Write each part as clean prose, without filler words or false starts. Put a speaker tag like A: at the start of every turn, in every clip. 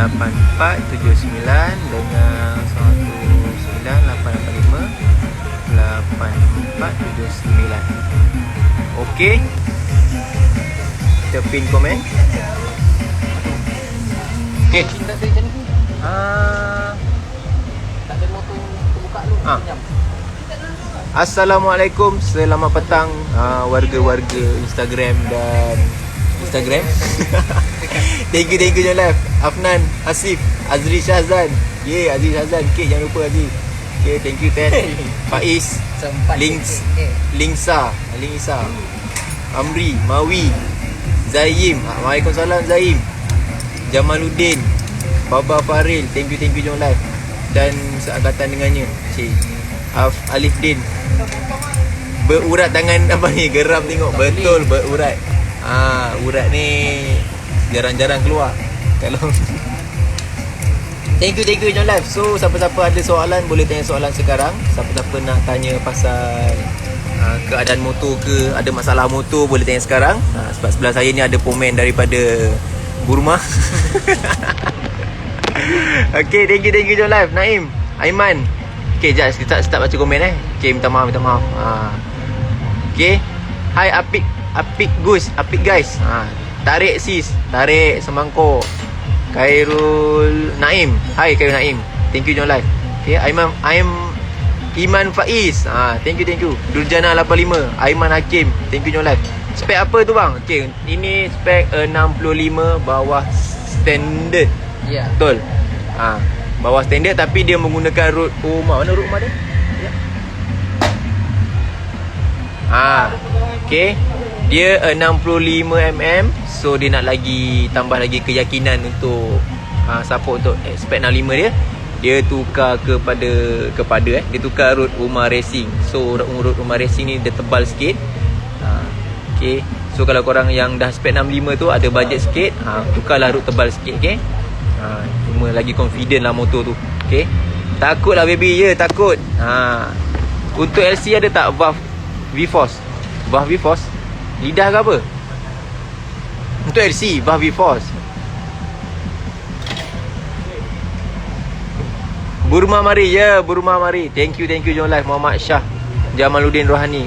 A: 8479 dengan 19885 8479. Okey, kita pin komen. Okey,
B: Tak ada macam ni. Tak ada motor terbuka dulu.
A: Assalamualaikum, selamat petang warga-warga Instagram dan Instagram. Thank you John Live. Afnan, Asif, Azri Syahzan. Azri Syahzan. Okay, jangan lupa Azri. Okay, thank you Ted. Faiz, Lingsa, Amri, Mawi, Zaim. Waalaikumsalam Zaim. Jamaluddin, Baba Faril. Thank you John Live. Dan seangkatan dengannya Cik Alif Din. Berurat tangan apa ni? Geram tengok. Betul, berurat. Urat ni jarang-jarang keluar. Kalau Thank you John Live. So siapa-siapa ada soalan boleh tanya soalan sekarang. Siapa-siapa nak tanya pasal keadaan motor ke, ada masalah motor, boleh tanya sekarang. Sebab sebelah saya ni ada komen daripada Burma. Okay, thank you John Live. Naim, Aiman. Okay, jap kita start baca komen Okay, minta maaf. Okay. Hai Apik guys. Tarik sis, tarik semangkuk. Khairul Naim. Hai Khairul Naim. Thank you John Live. Okay, Iman Faiz. Thank you. Durjana 85. Aiman Hakim. Thank you John Live. Spek apa tu bang? Okay, ini spek 65 bawah standard.
B: Ya.
A: Betul. Bawah standard tapi dia menggunakan road rumah. Mana road rumah dia? Ya. Okay. Dia 65mm. So dia nak tambah lagi keyakinan untuk support untuk spek 65 dia. Dia tukar kepada dia tukar road rumah racing. So road rumah racing ni dia tebal sikit. Okay. So kalau korang yang dah spek 65 tu ada bajet sikit, tukarlah road tebal sikit. Okay. Cuma lagi confident lah motor tu. Okay. Takut lah baby. Ya, takut. Untuk LC ada tak valve V-Force? Valve V-Force lidah ke apa? Untuk LC valve V-Force. Burma mari. Ya, Burma mari. Thank you John Live. Muhammad Shah, Jamaluddin Rohani.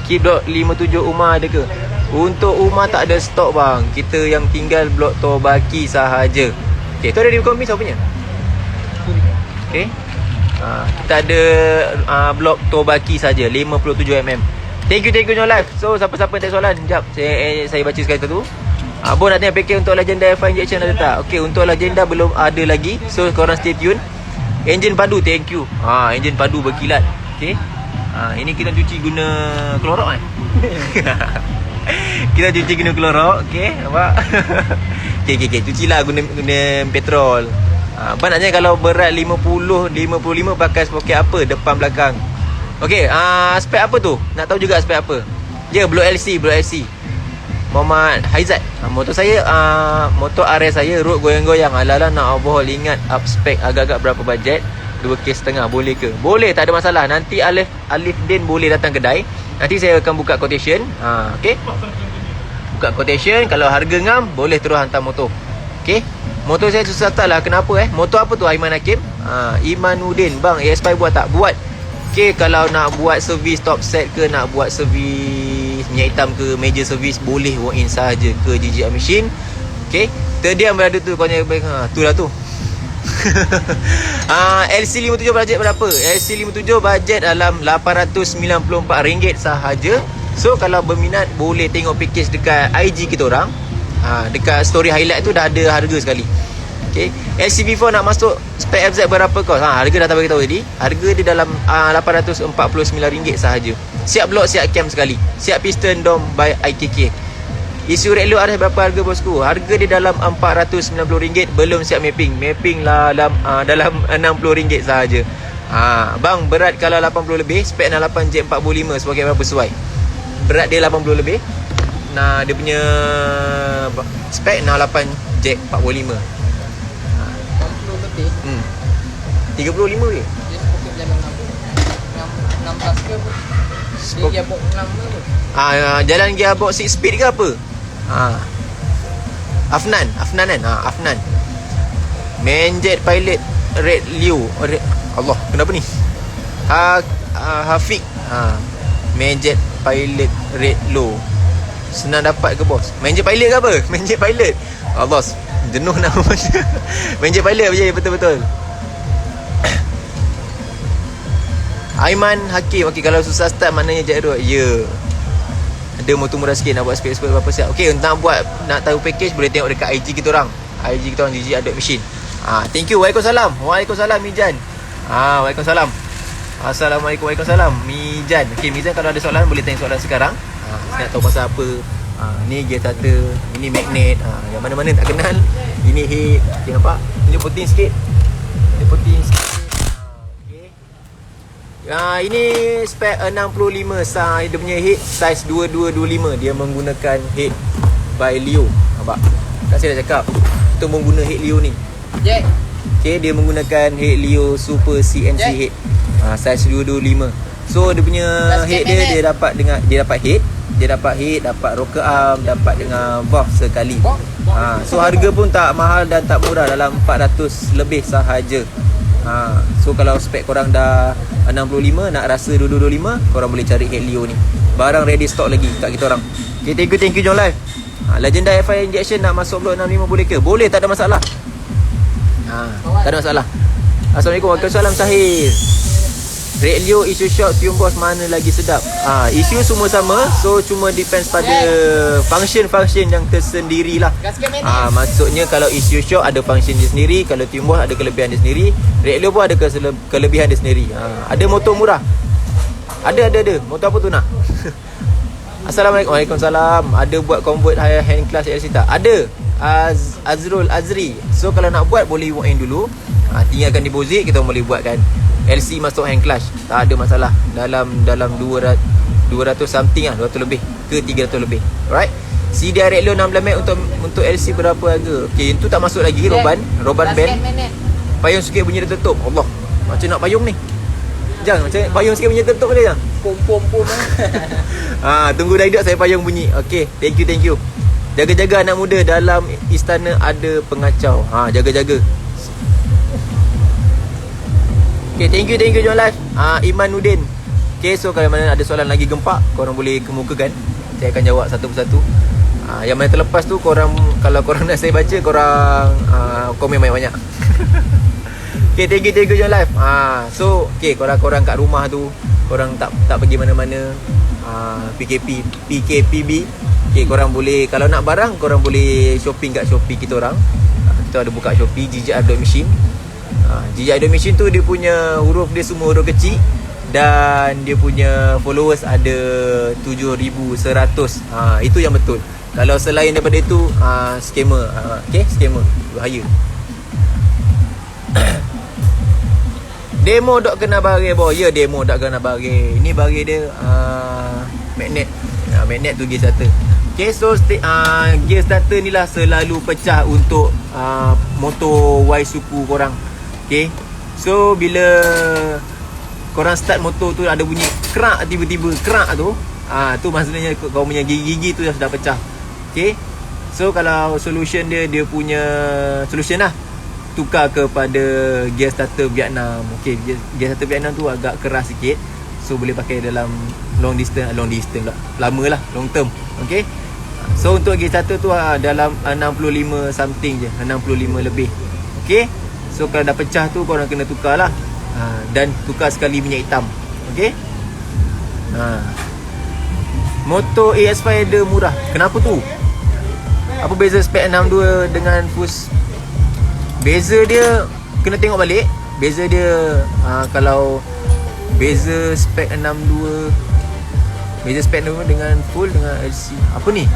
A: Keep dot 57 Umar ada ke? Untuk Umar tak ada stok bang. Kita yang tinggal blok Tobaki sahaja. Okay, tu ada di Kompi siapa punya? Okay. Kita ada blok Tobaki saja 57mm. Thank you John Live. So siapa-siapa yang tak soalan, sekejap saya baca sekali satu. Abang nak tanya package untuk Legenda F1 injection ada tak? Okay, untuk Legenda belum ada lagi. So korang stay tune. Engine padu, thank you. Engine padu berkilat. Okay. Ini kita cuci guna klorok kita cuci guna klorok. Okay, nampak? Okay, cucilah guna petrol. Abang nak tanya kalau berat 55 pakai sprocket apa depan belakang? Okay, spek apa tu? Nak tahu juga spek apa? Ya, Block LC. Muhammad Haizat. Motor saya, motor RS saya road goyang-goyang. Ala-ala nak overhaul, ingat up spec agak-agak berapa bajet? 2,500 boleh ke? Boleh, tak ada masalah. Nanti Alif Din boleh datang kedai. Nanti saya akan buka quotation. Okay, buka quotation. Kalau harga ngam, boleh terus hantar motor. Okay, motor saya susah tak lah. Kenapa motor apa tu Aiman Hakim? Imanuddin. Bang, AS5 buat tak? Buat. Okay, kalau nak buat servis top set ke, nak buat servis minyak hitam ke, major servis, boleh walk in sahaja ke GGR Machine. Okay, terdiam berada tu. Kau jangan tu lah tu. LC57 bajet berapa? LC57 bajet dalam RM894 sahaja. So kalau berminat boleh tengok package dekat IG kita orang. Dekat story highlight tu dah ada harga sekali. Okay, LCV4 nak masuk spec FZ berapa kos? Harga dah tak bagi tahu tadi. Harga dia dalam RM849 sahaja. Siap blok, siap cam sekali. Siap piston dom by IKK. Isu Redload RS berapa harga bosku? Harga dia dalam RM490, belum siap mapping. Mapping lah dalam RM60 sahaja. Bang, berat kalau 80 lebih, spek 68 J45 sebagai berapa sesuai? Berat dia 80 lebih. Dia punya spek 68 J45.
B: 80 lebih.
A: 35 je.
B: Dia spoket jalan 16 ke apa? Dia gearbox 6 ke apa?
A: Jalan gearbox 6 speed ke apa? Afnan kan? Afnan. Menjet pilot Red Liu. Allah, kenapa ni? Hafiq. Menjet pilot Red Low. Senang dapat ke bos? Menjet pilot ke apa? Menjet pilot. Allah, jenuh nama macam. Menjet pilot betul-betul. Aiman Hakim. Okey, kalau susah start maknanya Jack Road. Ya. Ada motor murah sikit nak buat spek-spek berapa siap. Okey, nak tahu package boleh tengok dekat IG kita orang. IG kita orang GG Adult Machine. Thank you. Waalaikumsalam. Waalaikumsalam Mijan. Waalaikumsalam. Assalamualaikum. Waalaikumsalam Mijan. Okey, Mijan kalau ada soalan boleh tanya soalan sekarang. Nak tahu pasal apa? Ni gear starter, ini magnet. Yang mana-mana tak kenal. Ini head. Okey, nampak? Ini puting sikit. Ini puting sikit. Ini spek 65 size. Dia punya head size 2225. Dia menggunakan head by Leo. Nampak? Kat saya dah cakap kita mengguna head Leo ni.
B: Jack.
A: Okay, dia menggunakan head Leo Super CNC Jack. Head size 2225. So dia punya head dia dapat dengan head, dapat rocker arm, dapat dengan valve sekali. So harga pun tak mahal dan tak murah, dalam 400 lebih sahaja. So kalau spek korang dah 65, nak rasa 2225, korang boleh cari head Leo ni. Barang ready stock lagi kat kita orang. Okay, thank you John Live. Legenda FI injection nak masuk blok 65 boleh ke? Boleh, tak ada masalah. Tak ada masalah. Assalamualaikum. Waalaikumsalam Sahil. Red Leo issue shock tune box mana lagi sedap? Issue semua sama. So cuma depends pada function yang tersendiri lah. Maksudnya kalau issue shock ada function dia sendiri, kalau tune box ada kelebihan dia sendiri, Red Leo pun ada kelebihan dia sendiri. Ada motor murah. Ada. Motor apa tu nak? Assalamualaikum. Waalaikumsalam. Ada buat convert higher hand class LC tak? Ada. Azrul Azri. So kalau nak buat boleh walk in dulu. Tinggalkan deposit, kita boleh buatkan LC masuk hand clutch. Tak ada masalah. Dalam 200 something lah, 200 lebih ke 300 lebih. Alright. CDI Red Leo 16 Max untuk LC berapa harga? Okey, itu tak masuk lagi roban band. Payung sikit bunyi dia tutup. Allah, macam nak payung ni. Jangan macam payung sikit bunyi tutup dia jangan.
B: Pom.
A: Tunggu dah hidup saya payung bunyi. Okey, thank you. Jaga-jaga anak muda dalam istana ada pengacau. Jaga-jaga. Okay, thank you John Live. Iman Nudin. Okay, so kalau mana ada soalan lagi gempak, korang boleh kemukakan. Saya akan jawab satu persatu. Yang mana terlepas tu korang, kalau korang nak saya baca, korang komen banyak-banyak. Okay, thank you John Live. So, okay, korang kat rumah tu, korang tak pergi mana-mana, PKPB. Okay, korang boleh, kalau nak barang, korang boleh shopping kat Shopee kita orang. Kita ada buka Shopee, GJ Adult Machine. GJ Adult Machine tu dia punya huruf dia semua huruf kecil. Dan dia punya followers ada 7,100. Itu yang betul. Kalau selain daripada itu, scammer. Okay, scammer, bahaya. Demo dok kena bagi boh. Ya, demo tak kena bagi. Ini bagi dia magnet. Magnet tu gear starter. Okay, so gear starter ni lah selalu pecah untuk motor Y suku korang. Okay, so bila korang start motor tu ada bunyi kerak, tiba-tiba kerak tu, tu maksudnya kau punya gigi-gigi tu dah pecah. Okay, so kalau solution dia punya solution lah, tukar kepada gear starter Vietnam. Okay, gear starter Vietnam tu agak keras sikit, so boleh pakai dalam long distance lah, lama lah, long term. Okay, so untuk gear starter tu dalam 65 something je, 65 lebih. Okay, so kalau dah pecah tu korang kena tukar lah. Dan tukar sekali minyak hitam. Okay. Motor AS Spider murah. Kenapa tu? Apa beza spek 62 dengan Fus? Beza dia kena tengok balik. Beza dia kalau beza spek 62, beza spek 62 dengan full dengan LC. Apa ni?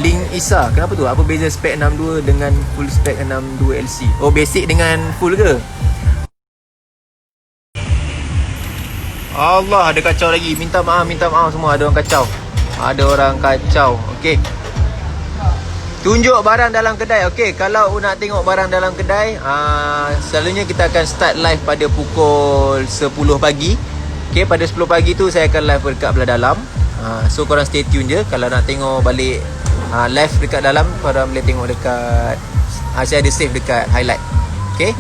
A: Link Isa. Kenapa tu? Apa beza spek 62 dengan full spek 62 LC? Oh, basic dengan full ke? Allah, ada kacau lagi. Minta maaf semua. Ada orang kacau. Okey. Tunjuk barang dalam kedai. Okey, kalau nak tengok barang dalam kedai, selalunya kita akan start live pada pukul 10 pagi. Okey, pada 10 pagi tu saya akan live dekat belah dalam. So korang stay tune je. Kalau nak tengok balik live dekat dalam, korang boleh tengok dekat Saya ada save dekat highlight. Okay,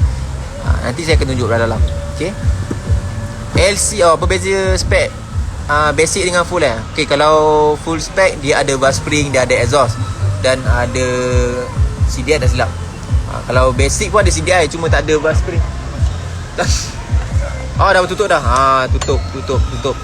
A: nanti saya akan tunjuk dalam. Okay, LC, apa beza spek basic dengan full Okay, kalau full spec dia ada bar spring, dia ada exhaust dan ada CDI, tak silap. Kalau basic pun ada CDI, cuma tak ada bar spring. Dah tutup dah. Tutup.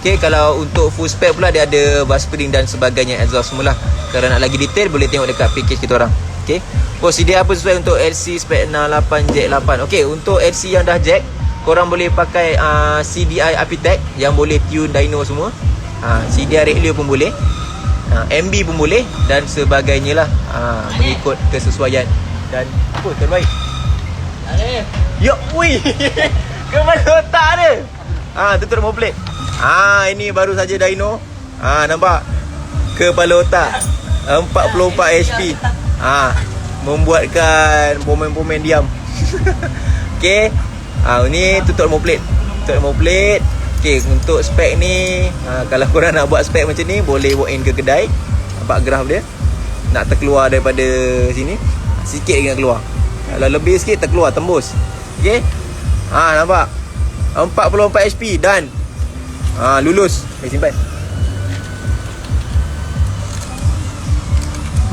A: Okay, kalau untuk full spec pula dia ada bar spring dan sebagainya, exhaust semula. Kalau nak lagi detail boleh tengok dekat package kita orang. Okay, CDI apa sesuai untuk LC spec 68 jack 8. Okay, untuk LC yang dah jack, korang boleh pakai CDI Apitech yang boleh tune dyno semua. CDI radio pun boleh, MB pun boleh dan sebagainya lah, mengikut kesesuaian dan apa terbaik. Ya, wui. Kepala otak dia. Tutup remote plate. Ini baru saja dyno. Nampak? Kepala otak 44 HP. Membuatkan pomen-pomen diam. Okay, ni tutup remote plate. Okay, untuk spek ni, kalau korang nak buat spek macam ni, boleh walk in ke kedai. Nampak graf dia. Nak terkeluar daripada sini, sikit lagi nak keluar. Kalau lebih sikit terkeluar, tembus. Okay, nampak 44 HP dan lulus. Simpan.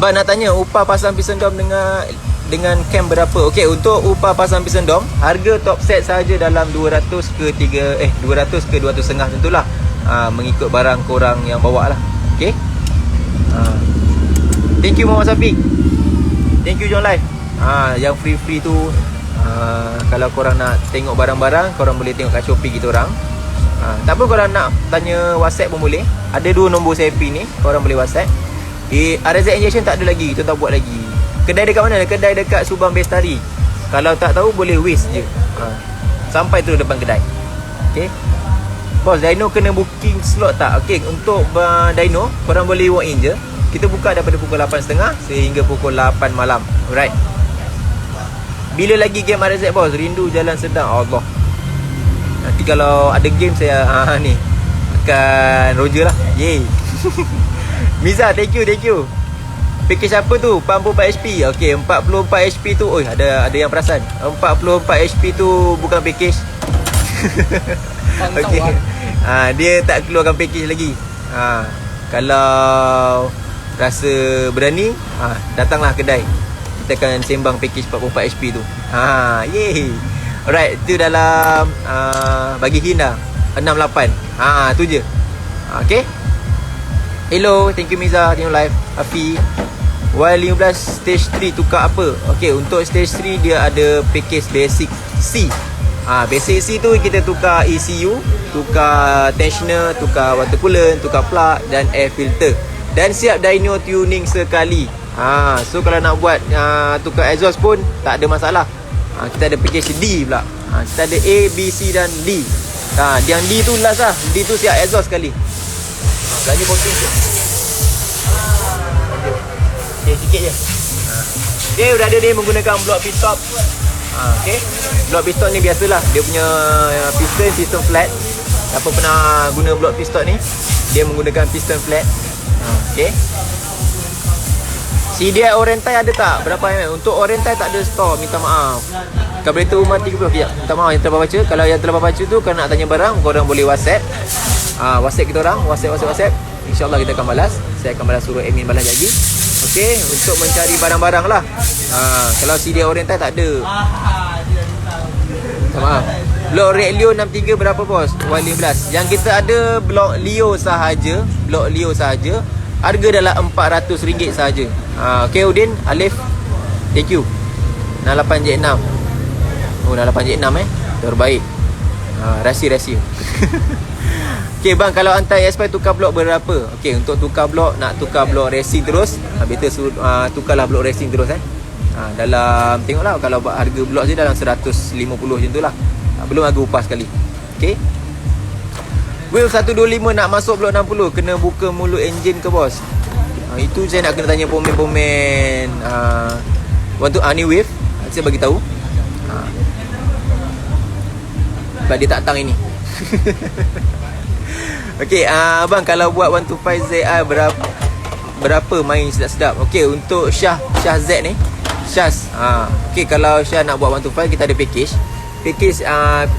A: Bang nak tanya upah pasang piston dom dengan cam berapa? Okey, untuk upah pasang piston dom, harga top set saja dalam 200 ke 200 setengah tentulah. Mengikut barang korang yang bawa lah. Okey. Thank you Muhammad Safiq. Thank you John Live. Yang free tu, kalau korang nak tengok barang-barang, korang boleh tengok kat Shopee kita orang. Tak apa, korang nak tanya WhatsApp pun boleh. Ada 2 nombor CIP ni, korang boleh WhatsApp. RZ injection tak ada lagi, kita tak buat lagi. Kedai dekat mana? Kedai dekat Subang Bestari. Kalau tak tahu boleh waste je. Sampai tu depan kedai. Okay, bos, dyno kena booking slot tak? Okay, untuk dyno korang boleh walk in je. Kita buka daripada pukul 8.30 sehingga pukul 8 malam. Alright. Bila lagi game RZ bos? Rindu jalan sedang. Allah. Nanti kalau ada game saya ni akan Roger lah. Yay. Miza, thank you. Package apa tu? 44 HP. Okey, 44 HP tu, ada yang perasan. 44 HP tu bukan package. Okey. Dia tak keluarkan package lagi. Kalau rasa berani, datanglah kedai. Kita akan sembang package 44 HP tu. Yay. Alright, tu dalam bagi Hina 68. Tu je. Okey. Hello, thank you Miza, tengok live. Afi, Y15 stage 3 tukar apa? Okay, untuk stage 3 dia ada package basic C. Basic C tu kita tukar ECU, tukar tensioner, tukar water coolant, tukar plug dan air filter. Dan siap dyno tuning sekali. So kalau nak buat tukar exhaust pun tak ada masalah. Kita ada package D pula. Kita ada A, B, C dan D. Yang D tu last lah. D tu siap exhaust sekali. Belanja booking tu. Okay, sikit je. Okay, udah ada dia menggunakan block piston. Okay, block piston ni biasalah. Dia punya piston sistem flat. Siapa pernah guna block piston ni, dia menggunakan piston flat. Okay. CDI Orientai ada tak? Berapa mm? Untuk Orientai tak ada store, minta maaf. Carburetor rumah 30. Okay, minta maaf yang terlepas baca. Kalau yang terlepas baca tu, kalau nak tanya barang, korang boleh WhatsApp. WhatsApp kita orang, WhatsApp. InsyaAllah kita akan balas. Saya akan balas, suruh admin balas lagi. Okey, untuk mencari barang-barang lah. Kalau CDI Oriental tak ada. Maaf. Blok Red Leo 63 berapa bos? Y15. Yang kita ada blok Leo sahaja. Blok Leo sahaja. Harga dalam RM400 sahaja. Okey Udin, Alif. Thank you. 68J6. Oh, 68J6 terbaik. Rahsia. Okay bang, kalau hantar ESP tukar blok berapa? Okay, untuk tukar blok, nak tukar blok racing terus, better tukarlah blok racing terus dalam, tengoklah kalau harga blok je dalam 150 macam tu lah. Belum harga upah sekali. Okay, Wheel 125 nak masuk blok 60, kena buka mulut enjin ke bos? Itu saya nak kena tanya pomen-pomen waktu ni wave, saya bagi tahu. Sebab dia tak tang ini. Okey, abang kalau buat 125 ZR berapa main sedap-sedap? Okey, untuk Syah Z ni, Syaz. Okay, kalau Syaz nak buat 125, kita ada package. Package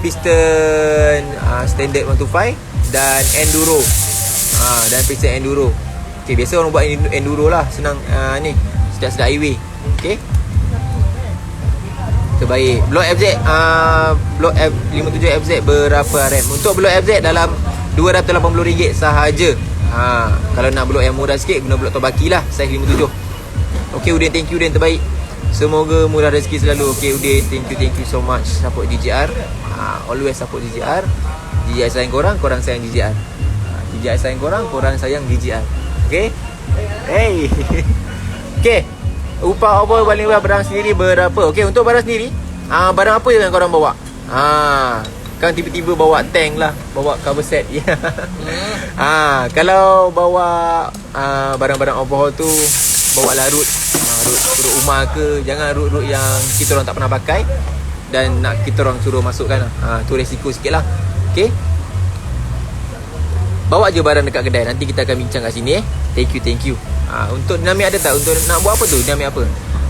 A: piston standard 125 dan enduro. Dan piston enduro. Okay, biasa orang buat enduro lah. Senang ni. Sedap-sedap highway. Okay. Terbaik. Blok FZ Blok F57FZ berapa RM? Untuk Blok FZ dalam RM280 sahaja. Kalau nak blok yang murah sikit, guna blok Tobaki lah, saiz 57. Okay Udin, thank you Udin, terbaik. Semoga murah rezeki selalu. Okay Udin, thank you so much. Support GJR. Always support GJR. GJR sayang korang, korang sayang GJR. GJR sayang korang, korang sayang GJR. Okay. Hey. Okay. Upah apa paling murah barang sendiri berapa? Okey, untuk barang sendiri, barang apa yang korang bawa? Kan tiba-tiba bawa tank lah, bawa cover set. Kalau bawa barang-barang overhaul tu, bawalah root rumah ke, jangan root yang kita orang tak pernah pakai dan nak kita orang suruh masukkan. Tu resiko sikit lah. Okey. Bawa je barang dekat kedai. Nanti kita akan bincang kat sini. Thank you. Untuk dinamik ada tak? Untuk nak buat apa tu? Dinamik apa?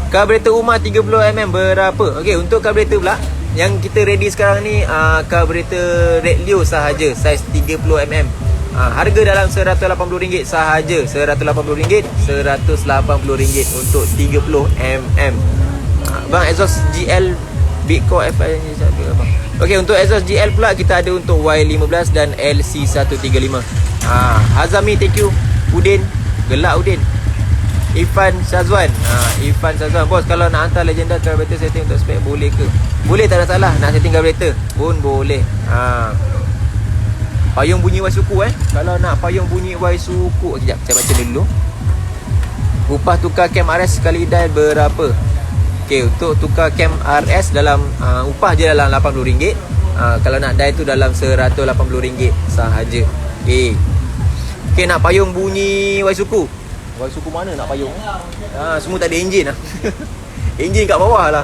A: Karburator Umar 30mm berapa? Okey, untuk karburator pula yang kita ready sekarang ni, karburator Red Leo sahaja, saiz 30mm. Harga dalam RM180 sahaja. RM180, RM180 untuk 30mm. Bang, exhaust GL Bitcore FI ni apa? Okey, untuk exhaust GL pula kita ada untuk Y15 dan LC135. Hazami, thank you. Udin, gelak Udin. Ifan Syazwan. Ifan Syazwan, bos, kalau nak hantar legenda carburetor setting untuk spek boleh ke? Boleh, tak ada salah. Nak setting carburetor pun boleh. Payung bunyi Y-Suku Kalau nak payung bunyi Y-Suku, sekejap saya baca dulu. Upah tukar cam RS sekali dial berapa? Okey, untuk tukar cam RS dalam upah je dalam RM80. Kalau nak dial tu dalam RM180 sahaja. Okey, nak payung bunyi Y-Suku. Y-Suku mana nak payung? Semua tak ada enjin lah. Enjin kat bawah lah.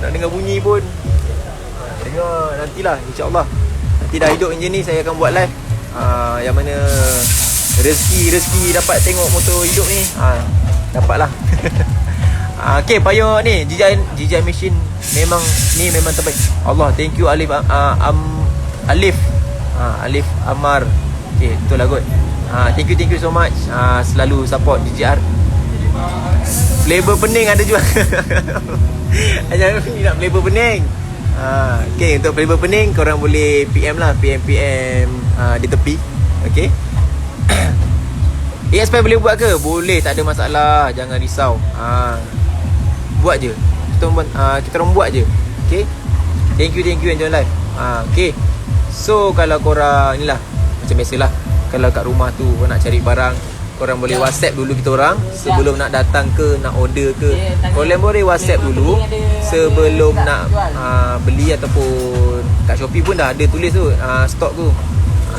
A: Nak dengar bunyi pun dengar nantilah, insyaAllah. Nanti dah hidup enjin ni, saya akan buat live. Yang mana rezeki dapat tengok motor hidup ni, dapatlah. Okay, payung ni GJ machine memang terbaik. Allah, thank you Alif Alif Amar. Okay, betul lah kot. Thank you so much. Selalu support GJR. Flavor pening ada juga. Jangan ni nak flavor pening. Okay, untuk flavor pening korang boleh PM lah, PM di tepi. Okay. ESP boleh buat ke? Boleh, tak ada masalah. Jangan risau. Buat je. Kita orang buat je. Okay. Thank you enjoy live. Okay. So kalau korang inilah, macam biasalah, kalau kat rumah tu korang nak cari barang, korang boleh WhatsApp dulu kita orang sebelum nak datang ke, nak order ke. Korang boleh WhatsApp dulu sebelum nak beli, ataupun kat Shopee pun dah ada tulis tu stok tu.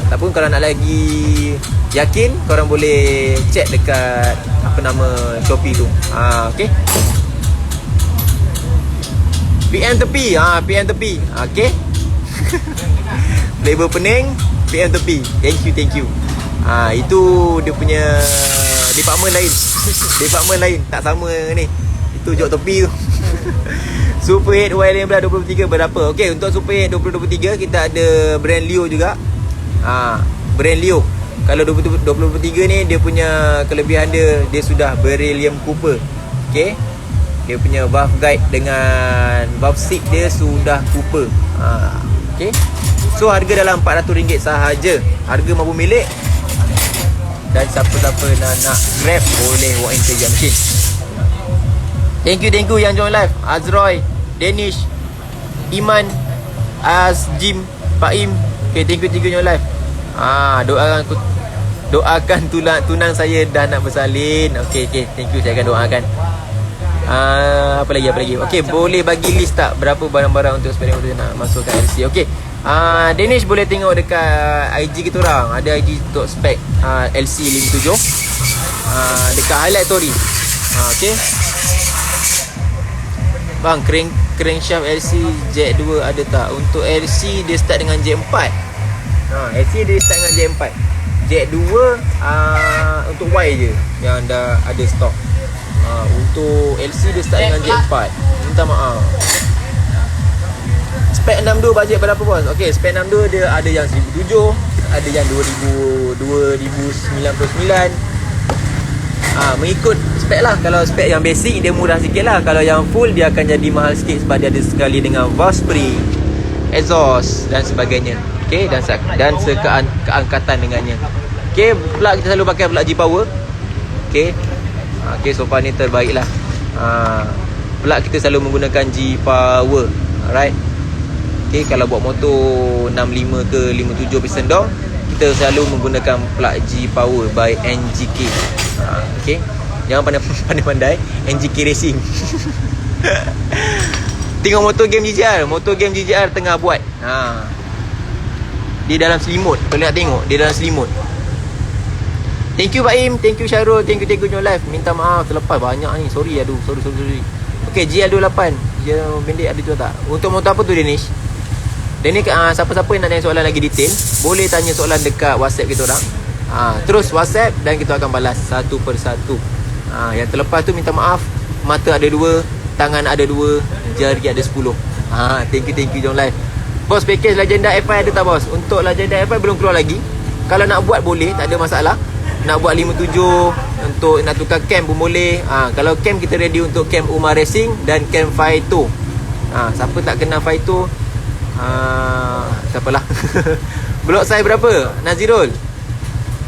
A: Ataupun kalau nak lagi yakin, korang boleh check dekat apa nama Shopee tu. Okay. PM tepi. PM tepi. Okay. Flavor pening, PM tepi. Thank you. Itu dia punya department lain. Department lain, tak sama ni. Itu jok tepi tu. Superhead Y15 2023 berapa? Okey, untuk Superhead 2023 kita ada brand Leo juga. Brand Leo. Kalau 2023 ni dia punya kelebihan dia sudah beryllium copper. Okey. Dia punya valve guide dengan valve seat dia sudah copper. Okey. So harga dalam RM400 sahaja. Harga mampu milik. Dan siapa-siapa nak grab boleh walk in JM Machine. Thank you yang join live. Azroy, Danish, Iman, Azjim, Paim. Okay, thank you join live. Doakan tunang saya dah nak bersalin. Okay, thank you, saya akan doakan. Apa lagi? Okay, boleh bagi list tak berapa barang-barang untuk sepeda motor nak masukkan LC? Okay. Danish boleh tengok dekat IG kita orang. Ada IG untuk spek LC57 dekat highlight story. Okay. Bang, crankshaft LC J2 ada tak? Untuk LC dia start dengan J4. LC dia start dengan J4. J2 untuk Y je yang dah ada stok. Untuk LC dia start dengan J4. Minta maaf. Spek 62 bajet berapa bos? Okey, spek 62 dia ada yang 1007, ada yang 2099. Mengikut spek lah. Kalau spek yang basic dia murah sikit lah. Kalau yang full dia akan jadi mahal sikit sebab dia ada sekali dengan valve spring, exhaust dan sebagainya. Okey, dan keangkatan dengannya. Okey, plug kita selalu pakai plug G-Power. Okey. Okey, so far ni terbaik lah. Plug kita selalu menggunakan G-Power. Alright. Okey, kalau buat motor 65 ke 57 piston door, kita selalu menggunakan plug G-Power by NGK. Okey. Jangan pandai-pandai NGK Racing. Tengok motor game GJR. Motor game GJR tengah buat. Dia dalam selimut. Kalau nak tengok, dia dalam selimut. Thank you Pak Im, thank you Syarul, thank you your live. Minta maaf terlepas banyak ni. Sorry. Okey, GL28. Dia pendek ada tu tak? Untuk motor apa tu Danish? Danish, siapa-siapa yang nak tanya soalan lagi detail, boleh tanya soalan dekat WhatsApp kita orang. Terus WhatsApp dan kita akan balas satu persatu. Yang terlepas tu minta maaf. Mata ada 2, tangan ada 2, jari ada 10. Thank you your live. Bos, package Legenda FI ada tak bos? Untuk Legenda FI belum keluar lagi. Kalau nak buat boleh, tak ada masalah. Nak buat 57, untuk nak tukar cam pun boleh. Kalau cam kita ready untuk cam Umar Racing dan cam Faito. Siapa tak kenal Faito, siapalah. Blok size berapa Nazirul?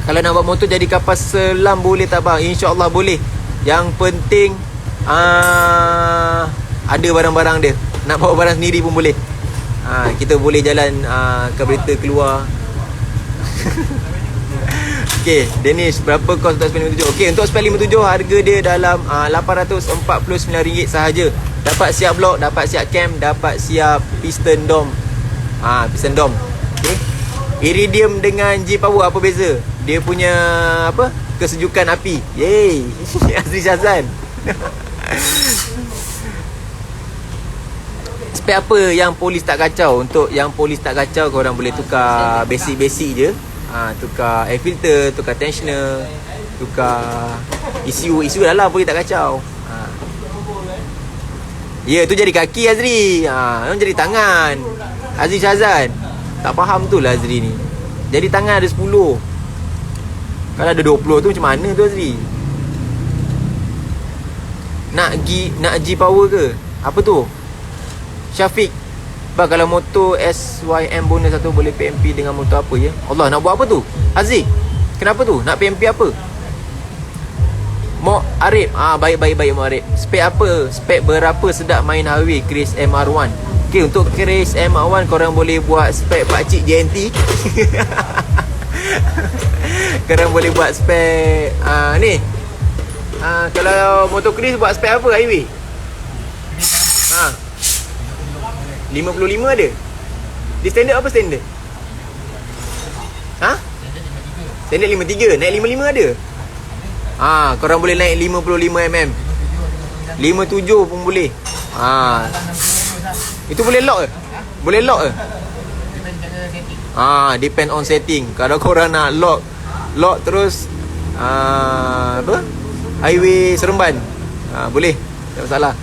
A: Kalau nak buat motor jadi kapal selam boleh tak bang? InsyaAllah boleh. Yang penting ada barang-barang dia. Nak bawa barang sendiri pun boleh. Kita boleh jalan ke berita keluar. Okey, Danish, berapa kos untuk spek 57? Okey, untuk spek 57 harga dia dalam RM849 sahaja. Dapat siap blok, dapat siap cam, dapat siap piston dome. Piston dome. Okey. Iridium dengan G-Power apa beza? Dia punya apa? Kesejukan api. Yeay. Azri Syazan. Spek apa yang polis tak kacau? Untuk yang polis tak kacau, korang boleh tukar basic-basic je. Tukar air filter, tukar tensioner, tukar ECU dah lah, boleh tak kacau. Ya, tu jadi kaki Azri. Memang jadi tangan. Azri Syazan. Tak faham tu lah Azri ni. Jadi tangan ada 10. Kalau ada 20 tu macam mana tu Azri? Nak G-Power ke? Apa tu? Syafiq. Bang, kalau motor SYM bonus satu boleh PMP dengan motor apa ya? Allah, nak buat apa tu? Aziz, kenapa tu? Nak PMP apa? Mok Arif. Baik Mok Arif. Spek apa? Spek berapa sedap main highway Chris MR1? Okay, untuk Chris MR1 korang boleh buat spek pakcik JNT. Korang boleh buat spek ni. Kalau motor Chris buat spek apa highway? 55 ada? Dia standard apa standard? Standard 53. Naik 55 ada? Korang boleh naik 55mm. 57 pun boleh. Itu boleh lock ke? Boleh lock ke? Depend on setting. Kalau korang nak lock terus apa? Highway Seremban. Boleh. Tak masalah.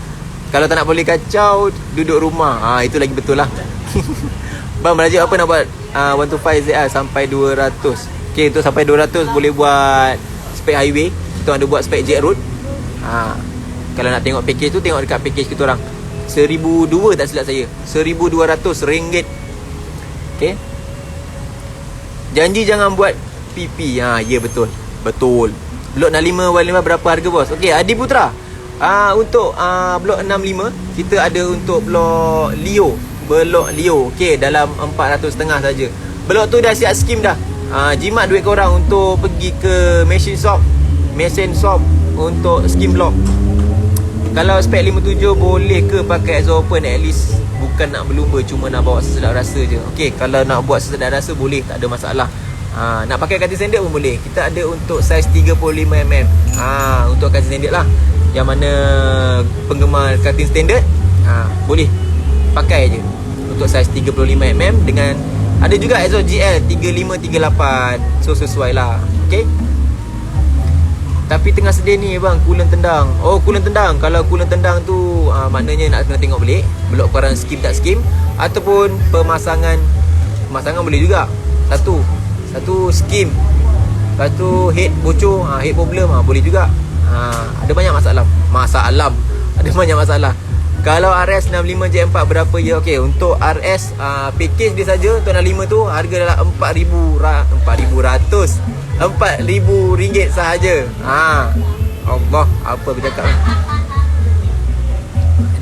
A: Kalau tak nak boleh kacau, duduk rumah. Itu lagi betul lah. Bang, belajar apa nak buat 125 ZR sampai 200. Okay, untuk sampai 200 boleh buat spek highway. Kita ada buat spek jet road. Kalau nak tengok package tu, tengok dekat package kita orang. 1,200 tak silap saya. RM1,200. Okay. Janji jangan buat PP. Ya betul. Betul. Blok 65 1.5 berapa harga bos? Okay, Adi Putra. Untuk blok 65 kita ada untuk blok Leo. Blok Leo. Okey, dalam 400.5 saja. Blok tu dah siap skim dah. Jimat duit korang untuk pergi ke mesin shop untuk skim blok. Kalau spek 57 boleh ke pakai exhaust open? At least bukan nak berlumba, cuma nak bawa sesedap rasa je. Okey, kalau nak buat sesedap rasa boleh, tak ada masalah. Nak pakai katil standard pun boleh. Kita ada untuk saiz 35mm. Untuk katil standard lah. Yang mana penggemar katil standard boleh pakai je untuk saiz 35mm. Dengan ada juga exhaust GL 3538. So sesuai lah. Okay. Tapi tengah sedih ni bang, coolant tendang. Oh, coolant tendang. Kalau coolant tendang tu maknanya nak kena tengok balik blok korang skim tak skim, ataupun pemasangan boleh juga. Satu skim. Lepas tu head bocor, head problem, boleh juga. Ada banyak masalah. Ada banyak masalah. Kalau RS 65 J4 berapa ya? Okey, untuk RS package dia saja untuk 65 tu harga dalam RM4,100 sahaja. Allah, apa aku cakap ni?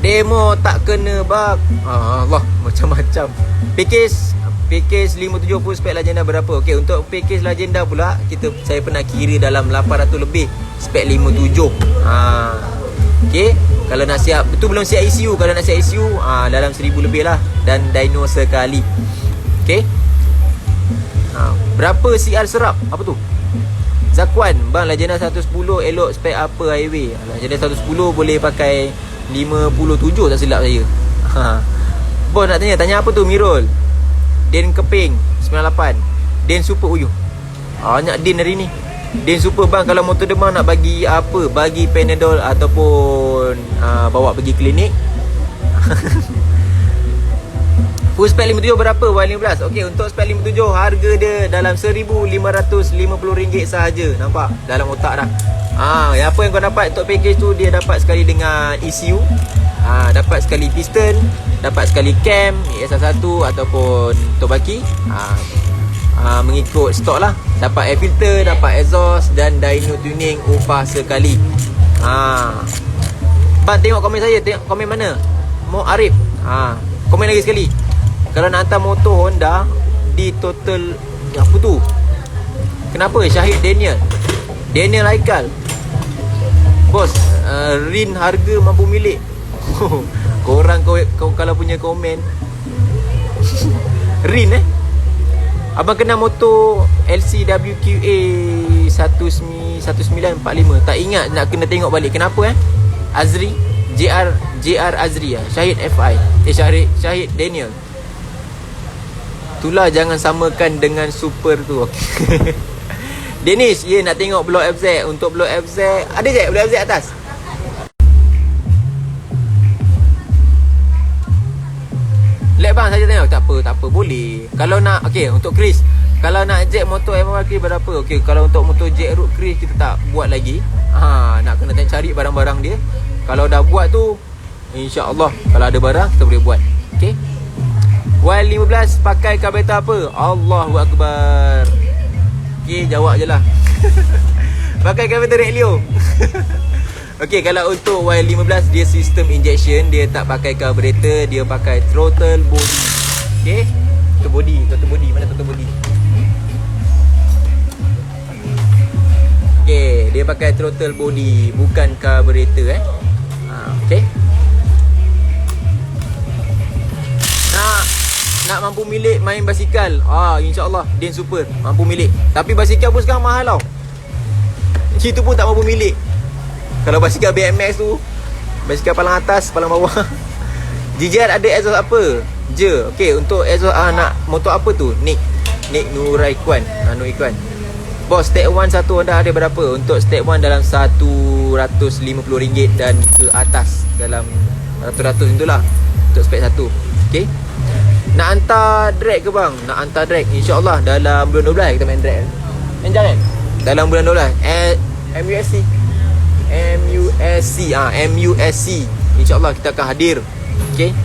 A: Demo tak kena bug. Allah, macam-macam. Package 570 spek Legenda berapa? Okey, untuk package Legenda pula saya pernah kira dalam 800 lebih spek 57. Okey, kalau nak siap, betul belum siap ECU. Kalau nak siap ECU dalam 1000 lebih lah, dan dyno sekali. Okey. Berapa CR serap? Apa tu? Zakuan, bang Legenda 110 elok spek apa highway? Legenda 110 boleh pakai 57 tak silap saya. Bos nak tanya apa tu Mirul? Den Keping 98. Den Super uyuh. Banyak Den hari ni. Den Super bang, kalau motor demam nak bagi apa? Bagi Panadol ataupun bawa pergi klinik. Full spek 57 berapa? Y15. Okey, untuk spek 57 harga dia dalam RM1,550 sahaja. Nampak? Dalam otak dah. Apa yang kau dapat untuk package tu, dia dapat sekali dengan ECU, dapat sekali piston, dapat sekali cam ESR1 ataupun tobaki, mengikut stok lah. Dapat air filter, dapat exhaust dan dyno tuning upah sekali. Bang, tengok komen saya. Tengok komen mana? Mo Arif. Komen lagi sekali. Kalau nak hantar motor Honda di total apa tu? Kenapa? Syahid Daniel Haikal. Bos, RIN harga mampu milik. Korang kau kalau punya komen RIN Abang kena motor LCWQA 1945. Tak ingat, nak kena tengok balik. Kenapa Azri JR Azri Syahid FI Syahid Daniel. Itulah, jangan samakan dengan super tu. Okay. Danish, nak tengok blok FZ. Untuk blok FZ, ada je blok FZ atas. Lek bang, saja tengok. Tak apa, boleh. Kalau nak, okey, untuk Chris, kalau nak jack motor MR Chris berapa? Okey, kalau untuk motor jack root Chris kita tak buat lagi. Nak kena cari barang-barang dia. Kalau dah buat tu, insya-Allah kalau ada barang kita boleh buat. Okey. Y15 pakai karburetor apa? Allahu Akbar. Okey, jawab je lah. Pakai karburetor Redlio. Okey, kalau untuk Y15 dia sistem injection, dia tak pakai karburetor, dia pakai throttle body. Okey, throttle body, mana throttle body? Okey, dia pakai throttle body, bukan karburetor okey. Nak mampu milik main basikal, insya-Allah Den Super mampu milik. Tapi basikal pun sekarang mahal tau. Itu pun tak mampu milik. Kalau basikal BMX tu, basikal palang atas, palang bawah. GJR ada exhaust apa? Okey, untuk exhaust nak motor apa tu? Nick Nuraikwan. Nuraikwan. Bos, step 1 satu Honda ada berapa? Untuk step 1 dalam RM150 dan ke atas, dalam ratus-ratus itulah untuk spek 1. Okey. Nak hantar drag ke bang? Nak hantar drag, insya-Allah dalam bulan 12 kita main drag. Jangan dalam bulan 12 MUSC insya-Allah kita akan hadir. Okey.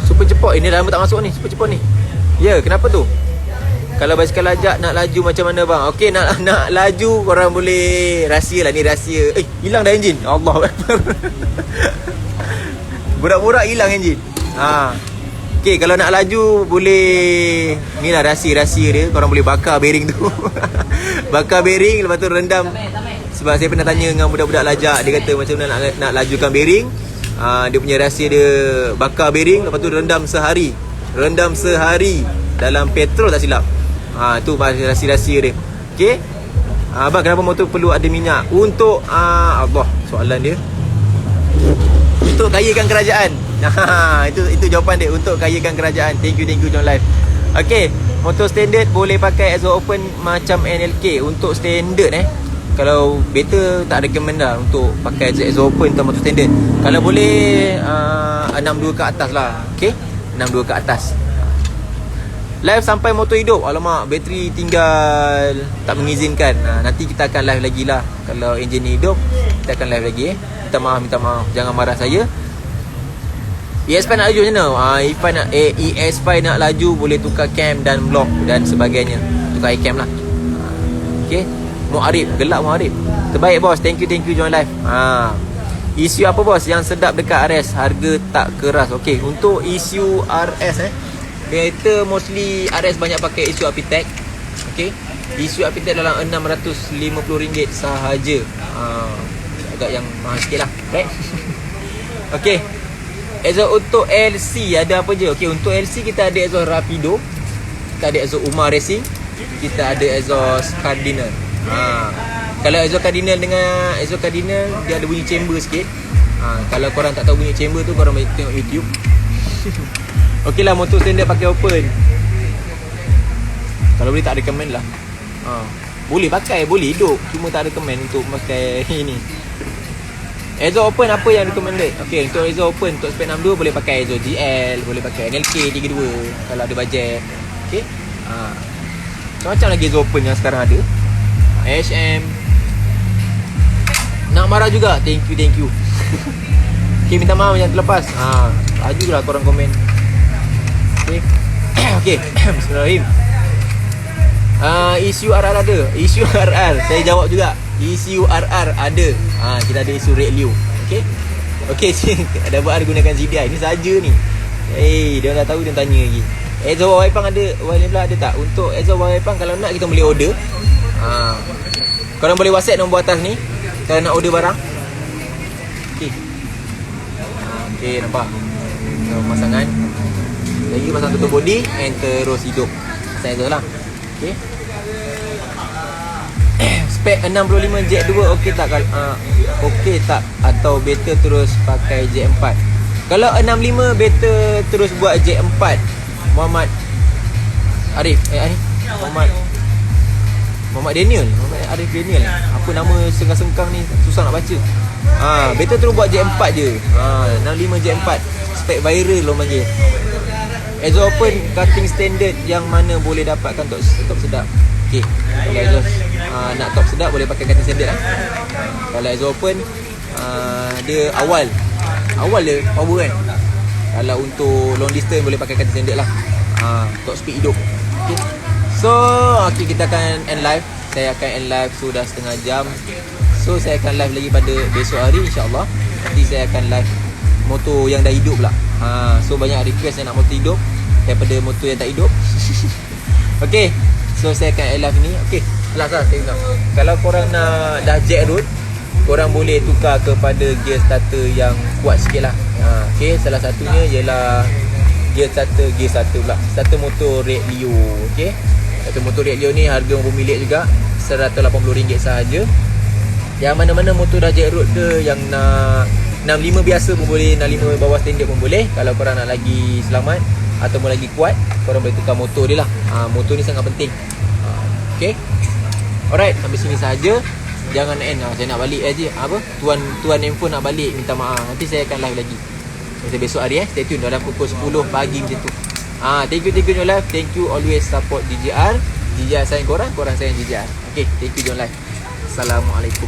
A: Super cepat ini lama tak masuk ni, super cepat ni. Ya, kenapa tu? Kalau basikal lajak nak laju macam mana bang? Okey, nak laju korang boleh rahsia lah, ni rahsia. Hilang dah enjin. Allahu Akbar. Borak-borak hilang enjin. Okey, kalau nak laju boleh, ni lah rahsia-rahsia dia. Korang boleh bakar bearing tu. Bakar bearing, lepas tu rendam. Sebab saya pernah tanya dengan budak-budak lajak, dia kata macam mana nak lajukan bearing. Dia punya rahsia dia bakar bearing, lepas tu rendam sehari dalam petrol tak silap. Tu rahsia-rahsia dia. Okey. Abang, kenapa motor perlu ada minyak? Untuk Allah, soalan dia. Untuk kayakan kerajaan. Itu jawapan dia, untuk kayakan kerajaan. Thank you John Live. Okey, motor standard boleh pakai exhaust open macam NLK. Untuk standard kalau better tak recommend dah untuk pakai exhaust open untuk motor standard. Kalau boleh 62 ke atas lah. Okay, 62 ke atas. Live sampai motor hidup. Alamak, bateri tinggal tak mengizinkan. Nanti kita akan live lagi lah. Kalau enjin ni hidup, kita akan live lagi. Minta maaf. Jangan marah saya. ES5 nak laju macam mana? ES5 nak laju boleh tukar cam dan block dan sebagainya. Tukar cam lah. Okay. Muarif, gelap Muarif. Terbaik bos. Thank you join live. Isu apa bos yang sedap dekat RS? Harga tak keras. Okay, untuk isu RS kereta mostly RS banyak pakai isu Apitec. Okay, isu Apitec dalam RM650 sahaja. Agak yang mahal sikit lah, right? Okay, exhaust untuk LC ada apa je? Okay, untuk LC kita ada exhaust Rapido, kita ada exhaust Umar Racing, kita ada exhaust Cardinal. Kalau exhaust Cardinal dengan exhaust Cardinal, dia ada bunyi chamber sikit. Kalau korang tak tahu bunyi chamber tu, korang boleh tengok YouTube. Okey lah, motor standard pakai open. Kalau boleh tak recommend lah. Boleh pakai, boleh hidup, cuma tak recommend untuk pakai ini. Exhaust open apa yang recommended? Okey, untuk exhaust open untuk spek 62 boleh pakai exhaust GL, boleh pakai NLK 32 kalau ada bajet. Okey. Macam lagi exhaust open yang sekarang ada. HM. Nak marah juga. Thank you. Okay, minta maaf yang terlepas. Lajulah korang komen. Okay. Okay. Bismillahirrahmanirrahim. Isu RR ada. Isu RR saya jawab juga. Isu RR ada. Kita ada isu Red Leo. Okay. Okay, ada buat gunakan ZDI. Ini saja ni. Dia dah tahu, dia tanya lagi. Exhaust Waipang ada. Waipang ada tak? Untuk exhaust Waipang kalau nak kita boleh order. Korang boleh WhatsApp nombor atas ni kalau nak order barang. Okay. Okay, nampak pemasangan. Lagi pasang tutup body and terus hidup. Saya tu lah. Okay. Spek 65 Jet 2 okey tak? Okey tak? Atau better terus pakai Jet 4? Kalau 65 better terus buat Jet 4. Muhammad Arif Muhammad Daniel. Muhammad Arif Daniel. Apa nama sengkang-sengkang ni, susah nak baca. Better terus buat Jet 4 je. 65 Jet 4. Spek viral lo panggil. Exhaust open cutting standard yang mana boleh dapatkan top sedap. Okey. Kalau exhaust nak top sedap boleh pakai cutting standard lah. Kalau exhaust open dia awal dia power kan. Kalau untuk long distance boleh pakai cutting standard lah. Top speed hidup. Okey. So, okay, kita akan end live. Saya akan end live sudah setengah jam. So, saya akan live lagi pada besok hari insyaAllah. Nanti saya akan live motor yang dah hidup pula. So, banyak request yang nak motor hidup daripada motor yang tak hidup. Okay, so saya akan end live ni. Okay, last lah saya bilang, kalau korang nak dah jet road, korang boleh tukar kepada gear starter yang kuat sikit lah. Okay, salah satunya ialah gear starter pula, starter motor Red Leo. Okay, satu motor Red Leo ni harga pemilik juga RM180 sahaja. Yang mana-mana motor dah jet road ke, yang nak 65 biasa pun boleh, 65 bawah standard pun boleh. Kalau korang nak lagi selamat ataupun lagi kuat, korang boleh tukar motor dia lah. Motor ni sangat penting. Okay, alright, sampai sini sahaja. Jangan end. Saya nak balik aja. Tuan handphone nak balik, minta maaf. Nanti saya akan live lagi macam besok hari. Stay tune dalam pukul 10 pagi macam tu. Thank you John Live. Thank you always support GJR sayang korang sayang GJR. Okay, thank you John Live. Assalamualaikum.